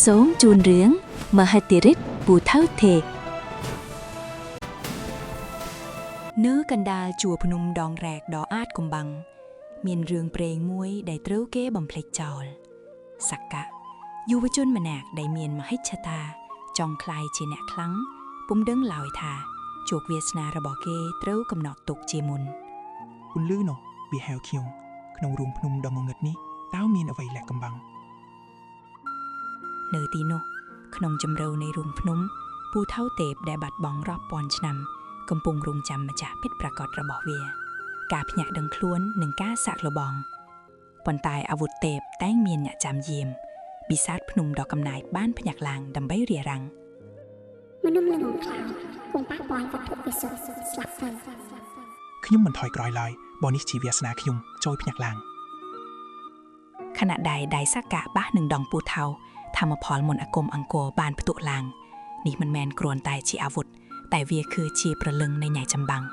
សូមជូនរឿងមហិទ្ធិឫទ្ធិពូថៅថេនៅកណ្ដាលជួរភ្នំដងរែកដ៏អាចកំបាំងមានរឿងព្រេងមួយដែលត្រូវគេបំភ្លេចចោលសក្កៈយុវជនម្នាក់ដែលមានមហិច្ឆតាចង់ក្លាយជាអ្នកខ្លាំងពុំដឹងឡើយថាជោគវាសនារបស់គេត្រូវកំណត់ទុកជាមុនពន្លឺនោះវាហៅខ្ញុំក្នុងរូងភ្នំដ៏ងងឹតនេះតើមានអ្វីលាក់កំបាំងនៅទីនោះក្នុងជម្រៅនៃរូងភ្នំពូថៅទេពដែលបាត់បង់រាប់ពាន់ឆ្នាំកំពុងរងចាំម្ចាស់ពិតប្រាកដរបស់វាការភ្ញាក់ដឹងខ្លួននិងការសាក់លបងប៉ុន្តែអាវុធទេពតែងមានអ្នកចាំយាមបិសាចភ្នំដ៏កំណាចបានភ្ញាក់ឡើងដើម្បីរារាំងមនុស្សល្ងងខ្លាំងគង់ប៉ះពាល់វត្ថុពិសិដ្ឋស្លាប់ទៅខ្ញុំមិនថយក្រោយឡើយបើនេះជាវាសនាខ្ញុំចូលភ្ញាក់ឡើងខណៈដៃសក្កៈបះនឹងដងពូថៅធម្មផលមន្តអាគមអង្គរបានផ្ទុះឡើងនេះមិនមែនគ្រាន់តែជាអាវុធតែវាគឺជាព្រលឹងនៃញ៉ៃចម្បាំង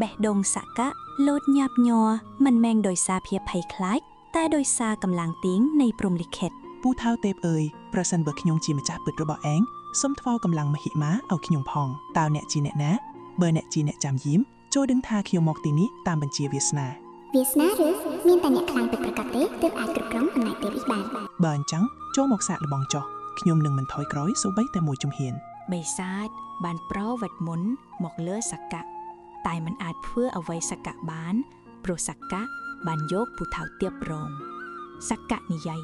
បេះដូងសក្កៈលោតញាប់ញ័រមិនមែនដោយសារភាពភ័យខ្លាចតែដោយសារកម្លាំងទាញនៃព្រំលិខិតពូថៅទេពអើយប្រសិនបើខ្ញុំជាម្ចាស់ពិតរបស់ឯងសូមថ្វាយកម្លាំងមហិមាឲ្យខ្ញុំផងតើអ្នកជាអ្នកណាបើអ្នកជាអ្នកចាំយាមចូលដឹងថាខ្ញុំមកទីនេះតាមបញ្ជាវាសនាវាសនាឬមានតែអ្នកខ្លាំងពិតប្រាកដទេទើបអាចគ្រប់គ្រងអំណាចទេពនេះបានបើអញ្ចឹងចូលមកសាកល្បងចុះខ្ញុំនឹងមិនថយក្រោយសូម្បីតែមួយជំហានបិសាចបានប្រវត្តិមុនមកលើសក្កៈតែមិនអាចធ្វើអ្វីសក្កៈបានព្រោះសក្កៈបានយកពូថៅទៀបរងសក្កៈនិយាយ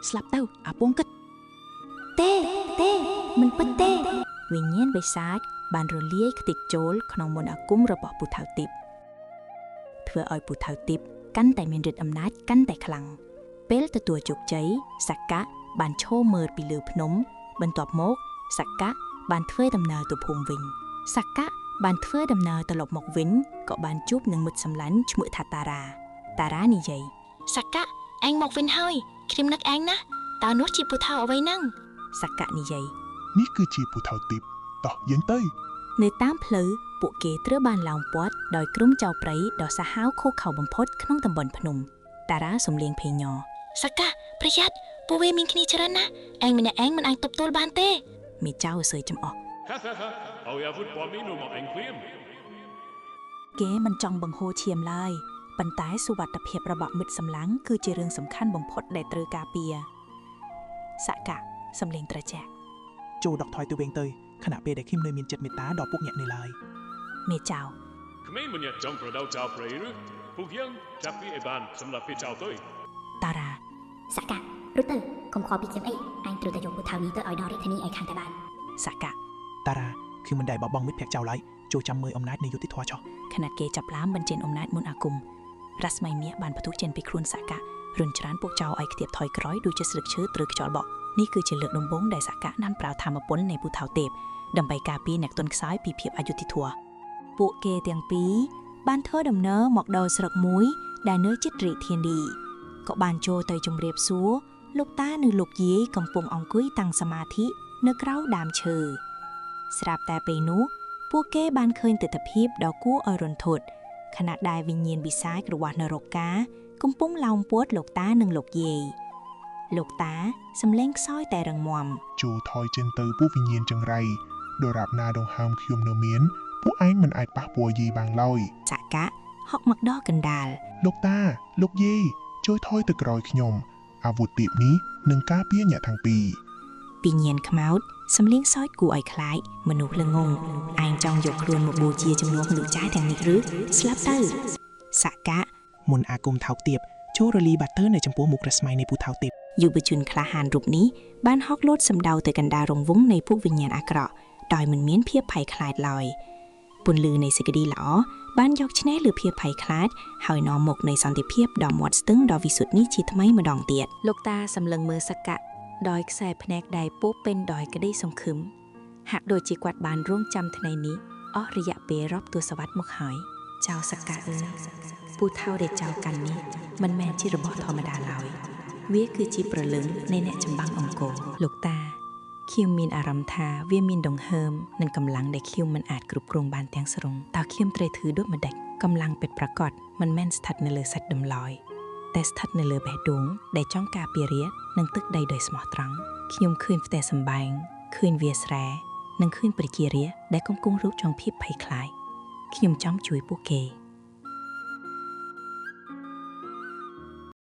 ស្លាប់ទៅអាពងគិតទេមិនពិតទេវិញ្ញាណបិសាចបានរលាយខ្ទេចចូលក្នុងមន្តអាគមរបស់ពូថៅទៀបធ្វើឲ្យពូថៅទៀបកាន់តែមានឫទ្ធិអំណាចកាន់តែខ្លាំងពេលទទួលជោគជ័យសក្កៈបានឈរមើលពីលើភ្នំបន្ទាប់មកសក្កៈបានធ្វើដំណើរទៅភូមិវិញសក្កៈបានធ្វើដំណើរត្រឡប់មកវិញក៏បានជួបនឹងមិត្តសម្លាញ់ឈ្មោះថាតារានិយាយសក្កៈឯងមកវិញហើយខ្ញុំនឹកឯងណាស់តើនោះជាពូថៅអ្វីហ្នឹងសក្កៈនិយាយនេះគឺជាពូថៅទីបតោះយើងទៅនៅតាមផ្លូវពួកគេត្រូវបានឡោមព័ទ្ធដោយក្រុមចៅព្រៃដ៏សាហាវខូខៅបំផុតក្នុងតំបន់ភ្នំតារាសំលេងភ័យញ័រសក្កៈប្រយ័ត្នពួកវាមានគ្នាច្រើនណាស់ឯងម្នាក់ឯងមិនអាចទប់ទល់បានទេមេចៅសើចំអកឲ្យអាវុធព័ត៌មានមកអញព្រាមគេមិនចង់បង្ហូរឈាមឡើយប៉ុន្តែសុវត្ថិភាពរបស់មិត្តសម្លាញ់គឺជារឿងសំខាន់បំផុតដែលត្រូវការពារសក្កៈសំលេងត្រជាក់ចូលដកថយទៅវិញទៅខណៈពេលដែលខ្ញុំនៅមានចិត្តមេត្តាដល់ពួកអ្នកនេះឡើយមេចៅក្មេងម្នាក់ចង់ប្រដៅចៅព្រៃឬពួកយើងចាប់ពីអីបានសម្រាប់ពេលចៅទៅតារាសក្កៈរត់ទៅកុំខ្វល់ពីខ្ញុំអីអញត្រូវតែយកពូថៅនេះទៅឲ្យដល់រាជធានីឲ្យខាងតែបានសក្កៈតារាខ្ញុំមិនដែលបបងមិត្តភក្តិចៅឡើយចូលចាំមើលអំណាចនៃយុត្តិធម៌ចុះខណៈគេចាប់ឡាមបញ្ចេញអំណាចមុនអាគមរស្មីមាសបានផ្ទុះចេញពីខ្លួនសក្កៈរុញច្រានពួកចៅឲ្យខ្ទាបថយក្រោយដូចជាស្លឹកឈើត្រូវខ្យល់បក់នេះគឺជាលើកដំបូងដែលសក្កៈបានប្រើធម្មពលនៃពូថៅទេពដើម្បីការពារអ្នកទន់ខ្សោយពីភាពអយុត្តិធម៌ពួកគេទាំងពីរបានធ្វើដំណើរមកដល់ស្រុកមួយដែលនៅជិតរាជធានីក៏បានចូលទៅជម្រាបសួរលោកតានិងលោកយាយកំពុងអង្គុយតាំងសមាធិនៅក្រៅដើមឈើស្រាប់តែពេលនោះពួកគេបានឃើញទិដ្ឋភាពដ៏គួរឲ្យរន្ធត់ខណៈដែលវិញ្ញាណបិសាចរបស់នរោកាកំពុងឡោមព័ទ្ធលោកតានិងលោកយាយលោកតាសំឡេងខ្សោយតែរឹងមាំចូលថយចេញទៅពួកវិញ្ញាណចង្រៃដរាបណាដងហើមខ្ញុំនៅមានពួកឯងមិនអាចប៉ះពាល់យីបានឡើយសក្កៈហុកមកដល់កណ្ដាលលោកតាលោកយាយជួយថយទៅក្រោយខ្ញុំអាវុធទីបនេះនឹងការពារអ្នកទាំងពីរវិញ្ញាណខ្មោចសំឡេងសើចគួរឲ្យខ្លាចមនុស្សល្ងងឯងចង់យកខ្លួនមកបូជាជំនួសមនុស្សចាស់ទាំងនេះឬស្លាប់ទៅសក្កៈមុនអាគមថោកទៀបចូលរលីបាត់ទៅនៅចំពោះមុខរស្មីនៃពូថៅទៀបយុវជនក្លាហានរូបនេះបានហុកលោតសម្ដៅទៅកណ្ដាលរង្វង់នៃពួកវិញ្ញាណអាក្រក់ដោយមិនមានភាពភ័យខ្លាចឡើយពន្លឺនៃសេចក្តីល្អបានយកឈ្នះលើភាពភ័យខ្លាចហើយនាំមកនៃសន្តិភាពដ៏មាត់ស្ទឹងដ៏វិសុទ្ធនេះជាថ្មីម្ដងទៀតលោកតាសម្លឹងមើលសក្កៈដោយខ្សែភ្នែកដែលពោពេញដោយក្តីសង្ឃឹមហាក់ដូចជាគាត់បានរងចាំថ្ងៃនេះអស់រយៈពេលរាប់ទសវត្សរ៍មកហើយចៅសក្កៈអើយពូថៅដែលចៅកាន់នេះមិនមែនជារបស់ធម្មតាឡើយវាគឺជាព្រលឹងនៃអ្នកចម្បាំងអង្គរលោកតាខ្ញុំមានអារម្មណ៍ថាវាមានដង្ហើមនិងកម្លាំងដែលខ្ញុំមិនអាចគ្រប់គ្រងបានទាំងស្រុងតើខ្ញុំត្រូវធ្វើដូចម្តេចកម្លាំងពិតប្រាកដមិនមែនស្ថិតនៅលើសាច់ដុំឡើយ តែស្ថិតនៅលើបេះដូងដែលចង់ការពាររាជនិងទឹកដីដោយស្មោះត្រង់ខ្ញុំឃើញផ្ទះសម្បែងឃើញវាលស្រែនិងឃើញប្រជារាស្ត្រដែលកំពុងរកចង់ភាពភ័យខ្លាចខ្ញុំចង់ជួយពួកគេ